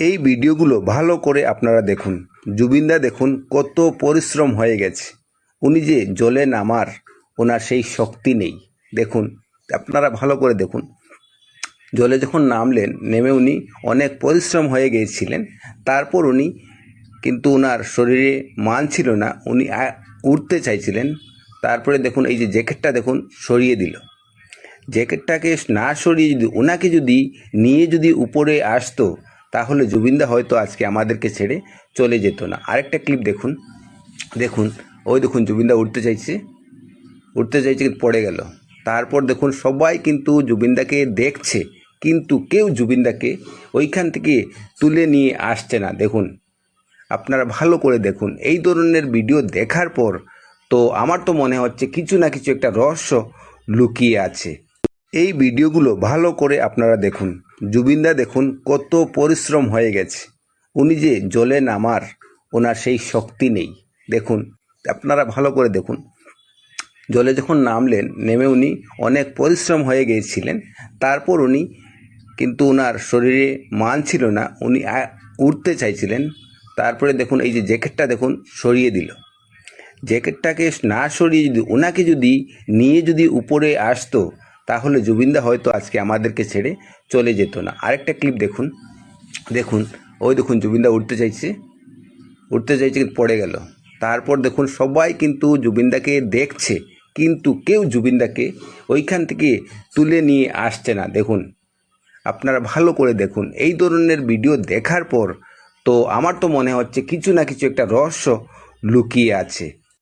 এই ভিডিওগুলো ভালো করে আপনারা দেখুন। জুবিনদা দেখুন কত পরিশ্রম হয়ে গেছে। উনি যে জলে নামার ওনার সেই শক্তি নেই। দেখুন, আপনারা ভালো করে দেখুন। জলে যখন নামলেন, নেমে উনি অনেক পরিশ্রম হয়ে গিয়েছিলেন। তারপর উনি কিন্তু ওনার শরীরে মান ছিল না, উনি উঠতে চাইছিলেন। তারপরে দেখুন এই যে জ্যাকেটটা দেখুন সরিয়ে দিল। জ্যাকেটটাকে না সরিয়ে যদি ওনাকে যদি নিয়ে যদি উপরে আসতো, তাহলে জুবিনদা হয়তো আজকে আমাদেরকে ছেড়ে চলে যেত না। আরেকটা ক্লিপ দেখুন। দেখুন, ওই দেখুন জুবিনদা উঠতে চাইছে কিন্তু পড়ে গেল। তারপর দেখুন সবাই কিন্তু জুবিনদাকে দেখছে, কিন্তু কেউ জুবিনদাকে ওইখান থেকে তুলে নিয়ে আসছে না। দেখুন, আপনারা ভালো করে দেখুন। এই ধরনের ভিডিও দেখার পর তো আমার তো মনে হচ্ছে কিছু না কিছু একটা রহস্য লুকিয়ে আছে। এই ভিডিওগুলো ভালো করে আপনারা দেখুন। জুবিনদা দেখুন কত পরিশ্রম হয়ে গেছে। উনি যে জলে নামার ওনার সেই শক্তি নেই। দেখুন, আপনারা ভালো করে দেখুন। জলে যখন নামলেন, নেমে উনি অনেক পরিশ্রম হয়ে গিয়েছিলেন। তারপর উনি কিন্তু ওনার শরীরে মান ছিল না, উনি উঠতে চাইছিলেন। তারপরে দেখুন এই যে জ্যাকেটটা দেখুন সরিয়ে দিল। জ্যাকেটটাকে না সরিয়ে যদি ওনাকে যদি নিয়ে যদি উপরে আসতো, তাহলে জুবিনদা হয়তো আজকে আমাদেরকে ছেড়ে চলে যেত না। আরেকটা ক্লিপ দেখুন। দেখুন, ওই দেখুন জুবিনদা উঠতে চাইছে কিন্তু পড়ে গেল। তারপর দেখুন সবাই কিন্তু জুবিনদাকে দেখছে, কিন্তু কেউ জুবিনদাকে ওইখান থেকে তুলে নিয়ে আসছে না। দেখুন, আপনারা ভালো করে দেখুন। এই ধরনের ভিডিও দেখার পর তো আমার তো মনে হচ্ছে কিছু না কিছু একটা রহস্য লুকিয়ে আছে।